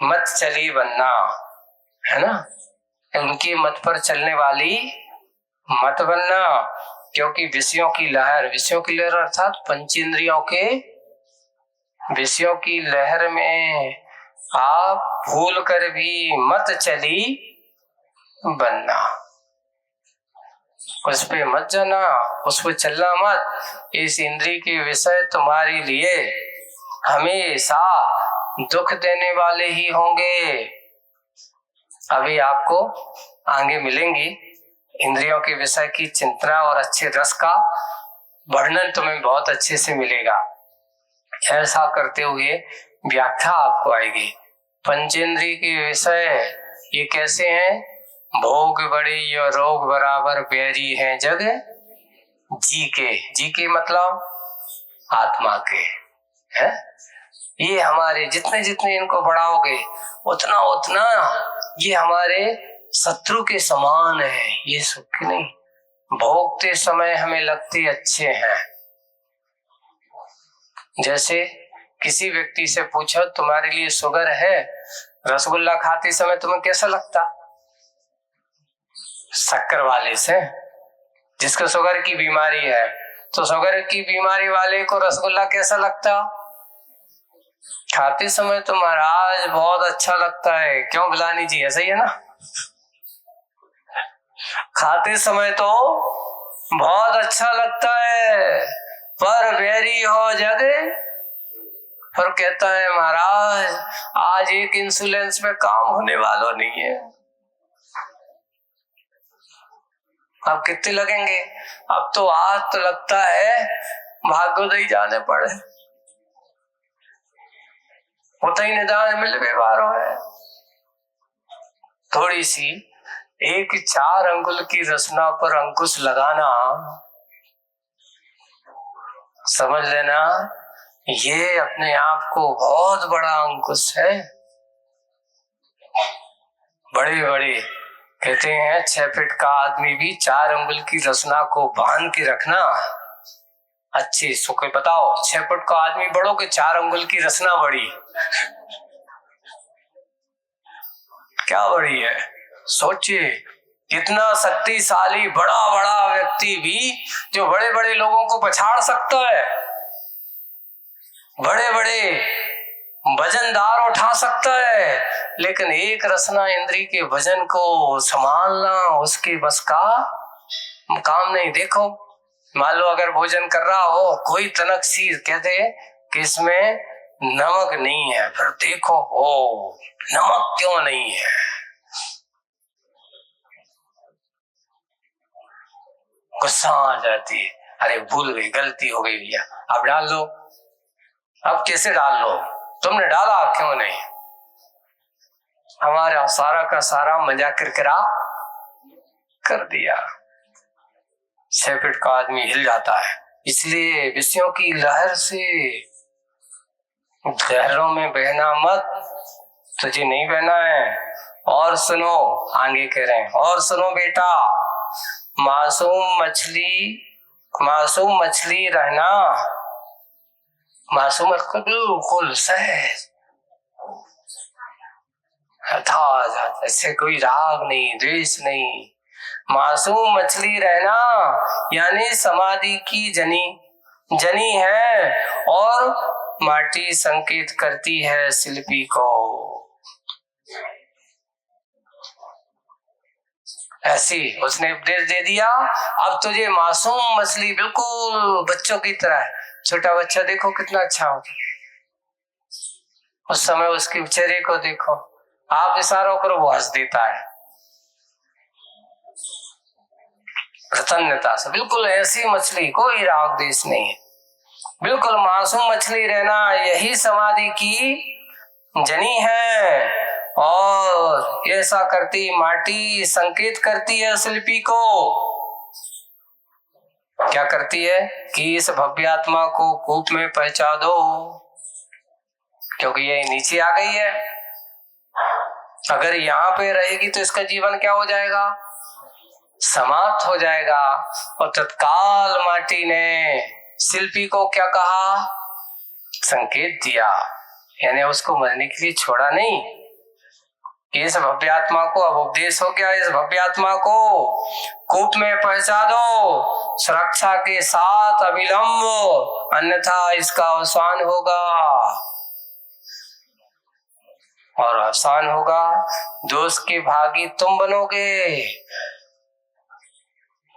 मत चली बनना, है ना, उनकी मत पर चलने वाली मत बनना। क्योंकि विषयों की लहर अर्थात पंचेंद्रियों के विषयों की लहर में आप भूल कर भी मत चली बनना, उस पे मत जाना, उस पे चलना मत। इस इंद्रिय के विषय तुम्हारे लिए हमेशा दुख देने वाले ही होंगे। अभी आपको आगे मिलेंगी इंद्रियों के विषय की चिंतना और अच्छे रस का वर्णन तुम्हें बहुत अच्छे से मिलेगा। ऐसा करते हुए व्याख्या आपको आएगी। पंचेंद्रिय के विषय ये कैसे हैं? भोग बड़े या रोग बराबर बैरी हैं जग जी के मतलब आत्मा के, है। ये हमारे जितने जितने इनको बढ़ाओगे उतना उतना ये हमारे शत्रु के समान है। ये सुख नहीं, भोगते समय हमें लगते अच्छे हैं। जैसे किसी व्यक्ति से पूछो तुम्हारे लिए शुगर है, रसगुल्ला खाते समय तुम्हें कैसा लगता? शक्कर वाले से, जिसको शुगर की बीमारी है, तो शुगर की बीमारी वाले को रसगुल्ला कैसा लगता? खाते समय तो महाराज बहुत अच्छा लगता है, क्यों बिलानी जी, ऐसा ही है ना। खाते समय तो बहुत अच्छा लगता है, पर बैरी हो जग पर कहता है महाराज आज एक इंश्योरेंस में काम होने वाला नहीं है। अब कितने लगेंगे? अब तो आज तो लगता है भाग्योदय जाने पड़े, होता ही निदान मिल व्यवहार है। थोड़ी सी एक 4 अंगुल की रचना पर अंकुश लगाना, समझ लेना ये अपने आप को बहुत बड़ा अंकुश है। बड़े बड़े कहते हैं 6 फीट का आदमी भी 4 अंगुल की रचना को बांध के रखना अच्छी सुख। बताओ 6 फुट का आदमी बड़ो के 4 अंगुल की रचना बड़ी, क्या बड़ी है? सोचिए कितना शक्तिशाली बड़ा बड़ा व्यक्ति भी जो बड़े बड़े लोगों को पछाड़ सकता है, बड़े बड़े वजनदार उठा सकता है, लेकिन एक रचना इंद्री के वजन को संभालना उसके बस का काम नहीं। देखो मान लो अगर भोजन कर रहा हो, कोई तनक सी कहते कि इसमें नमक नहीं है। फिर देखो ओ नमक क्यों नहीं है, गुस्सा आ जाती है, अरे भूल गई, गलती हो गई भैया, अब डाल दो। अब कैसे डाल लो, तुमने डाला क्यों नहीं। हमारा सारा का सारा मजाक किरकिरा कर दिया। 6 फीट का आदमी हिल जाता है। इसलिए विषयों की लहर से लहरों में बहना मत, तुझे नहीं बहना है। और सुनो, आगे कह रहे हैं, और सुनो बेटा, मासूम मछली रहना, मासूम बिल्कुल सहज, ऐसे कोई राग नहीं, द्वेष नहीं, मासूम मछली रहना, यानी समाधि की जनी है और माटी संकेत करती है शिल्पी को। ऐसी उसने उपदेश दे दिया। अब तुझे मासूम मछली बिल्कुल बच्चों की तरह है। छोटा बच्चा देखो कितना अच्छा होगा, उस समय उसके चेहरे को देखो, आप इशारों करो वो हंस देता है प्रसन्नता से। बिल्कुल ऐसी मछली, कोई राग देश नहीं है, बिल्कुल मासूम मछली रहना, यही समाधि की जनी है। और ऐसा करती माटी संकेत करती है शिल्पी को। क्या करती है कि इस भव्य आत्मा को कूप में पहुंचा दो, क्योंकि ये नीचे आ गई है। अगर यहाँ पे रहेगी तो इसका जीवन क्या हो जाएगा, समाप्त हो जाएगा। और तत्काल माटी ने शिल्पी को क्या कहा, संकेत दिया, यानी उसको मरने के लिए छोड़ा नहीं। इस भव्य आत्मा को अब उपदेश हो गया, इस भव्य आत्मा को कूप में पहुंचा दो सुरक्षा के साथ अविलंब, अन्यथा इसका अवसान होगा। और अवसान होगा, दोष के भागी तुम बनोगे।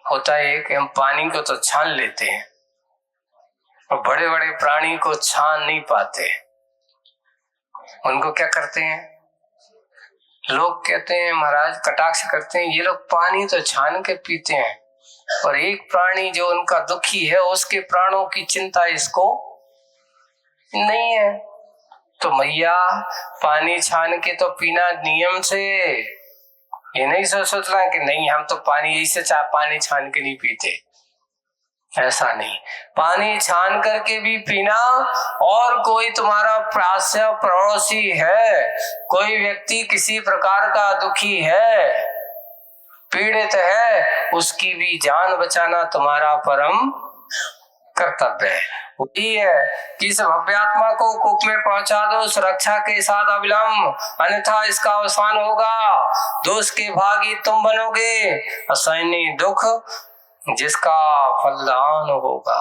होता है कि हम पानी को तो छान लेते हैं और बड़े बड़े प्राणी को छान नहीं पाते। उनको क्या करते हैं, लोग कहते हैं, महाराज कटाक्ष करते हैं, ये लोग पानी तो छान के पीते हैं, और एक प्राणी जो उनका दुखी है उसके प्राणों की चिंता इसको नहीं है। तो मैया पानी छान के तो पीना नियम से, ये नहीं सोचना कि नहीं हम तो पानी ऐसे पानी छान के नहीं पीते, ऐसा नहीं। पानी छान करके भी पीना। और कोई तुम्हारा प्रास्य पड़ोसी है, कोई व्यक्ति किसी प्रकार का दुखी है, पीड़ित है, उसकी भी जान बचाना तुम्हारा परम कर्तव्य है। वही है कि इस भव्य आत्मा को कूप में पहुंचा दो सुरक्षा के साथ अविलंब, अन्यथा इसका अवसान होगा। दोष के भागी तुम बनोगे, असहनीय दुख जिसका फलदान होगा।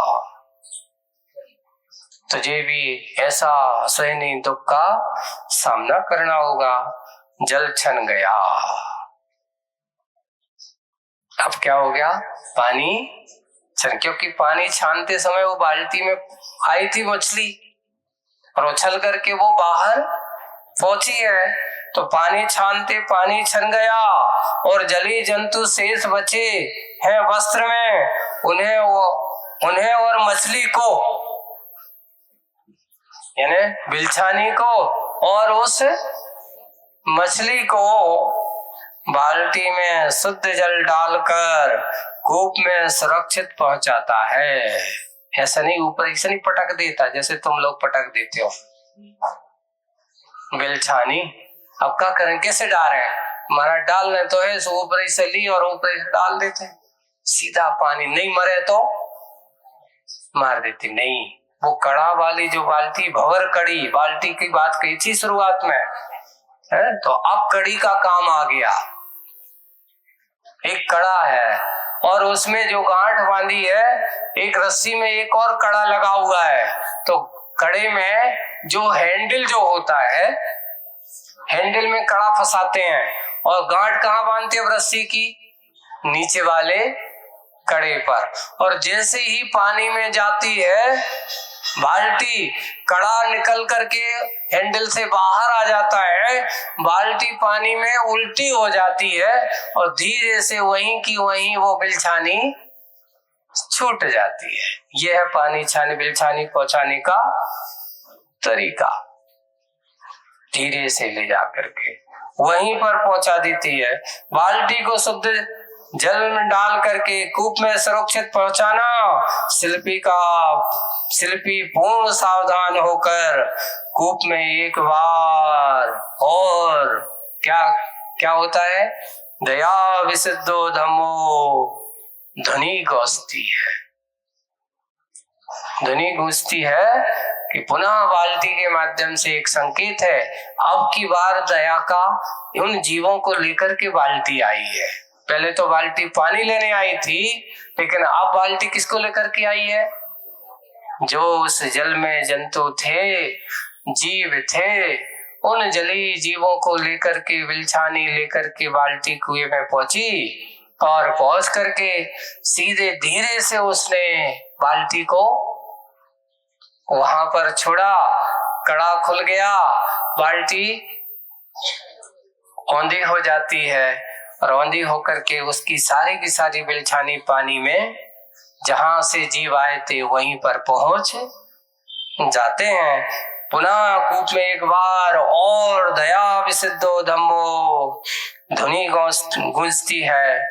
तुझे भी ऐसा असहनीय दुख का सामना करना होगा। जल छन गया, अब क्या हो गया, पानी छन, क्योंकि पानी छानते समय वो बाल्टी में आई थी मछली और उछल करके वो बाहर पहुंची है। तो पानी छानते पानी छन गया और जलीय जंतु शेष बचे हैं वस्त्र में, उन्हें और मछली को, यानी बिलछानी को और उस मछली को बाल्टी में शुद्ध जल डालकर कूप में सुरक्षित पहुंचाता है। ऐसा नहीं ऊपर से नहीं पटक देता जैसे तुम लोग पटक देते हो बिलछानी। अब क्या करें, कैसे डालें, हमारा डालने तो है, ऊपर से ली और ऊपर से डाल देते, सीधा पानी, नहीं मरे तो मार देती। नहीं, वो कड़ा वाली जो बाल्टी, भंवर कड़ी बाल्टी की बात कही थी शुरुआत में है, तो अब कड़ी का काम आ गया। एक कड़ा है और उसमें जो गांठ बांधी है, एक रस्सी में एक और कड़ा लगा हुआ है। तो कड़े में जो हैंडल जो होता है, हैंडल में कड़ा फंसाते हैं और गांठ कहाँ बांधते हैं रस्सी की, नीचे वाले कड़े पर। और जैसे ही पानी में जाती है बाल्टी कड़ा निकल करके हैंडल से बाहर आ जाता है, बाल्टी पानी में उल्टी हो जाती है और धीरे से वहीं की वहीं वो बिलछानी छूट जाती है। यह है पानी छानी बिलछानी पहुंचाने का तरीका। धीरे से ले जा करके वहीं पर पहुंचा देती है। बाल्टी को शुद्ध जल में डाल करके कूप में सुरक्षित पहुंचाना। शिल्पी पूर्ण सावधान होकर कूप में एक बार और क्या क्या होता है, दया विशुद्धो धम्मो, ध्वनि गूंजती है। ध्वनि गूंजती है कि पुनः बाल्टी के माध्यम से एक संकेत है, अब की बार दया का उन जीवों को लेकर के बाल्टी आई है। पहले तो बाल्टी पानी लेने आई थी, लेकिन अब बाल्टी किसको लेकर के आई है? जो उस जल में जंतु थे, जीव थे, उन जलीय जीवों को लेकर के बिलछानी लेकर के बाल्टी कुएं में पहुंची और पहुंच करके सीधे धीरे से उसने बाल्टी को वहां पर छोड़ा। कड़ा खुल गया, बाल्टी औंधी हो जाती है और औंधी होकर के उसकी सारी की सारी बिलछानी पानी में जहां से जीव आए थे वहीं पर पहुंच जाते हैं। पुनः कूप में एक बार और दया विशुद्धो धम्मो, ध्वनि गूंजती है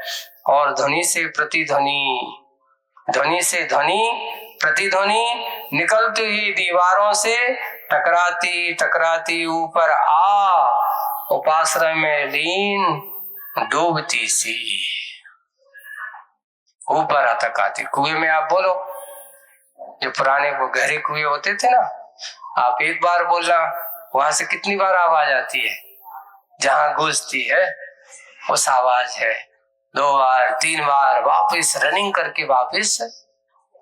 और ध्वनि से प्रतिध्वनि, ध्वनि से ध्वनि प्रतिध्वनि निकलती हुई दीवारों से टकराती टकराती ऊपर आ उपाश्रय में लीन डूबती सी ऊपर तक आती। कुएं में आप बोलो, जो पुराने वो गहरे कुएं होते थे ना, आप एक बार बोलना, वहां से कितनी बार आवाज आती है? जहां गूंजती है उस आवाज है, 2 बार 3 बार वापस रनिंग करके वापस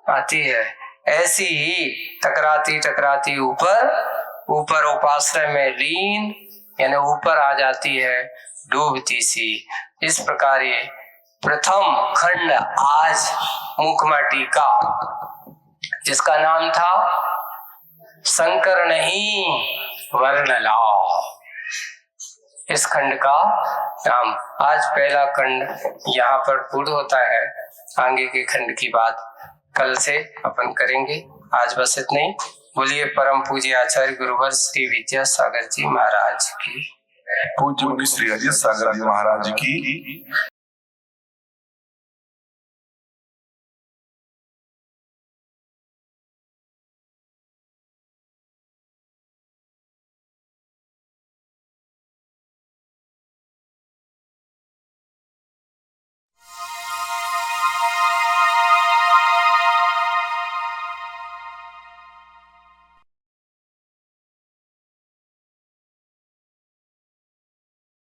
आती है। ऐसी ही टकराती टकराती ऊपर उपाश्रय में लीन यानी ऊपर आ जाती है डूबती सी। इस प्रकार ये प्रथम खंड आज मुखमाटी का, जिसका नाम था शंकर नहीं वर्ण लाओ, इस खंड का नाम आज पहला खंड यहाँ पर पूर्ण होता है। आगे के खंड की बात कल से अपन करेंगे। आज बस इतना ही। बोलिए परम पूज्य आचार्य गुरुवर श्री विद्यासागर जी महाराज की। पूज्य श्री अजय सागर जी महाराज की।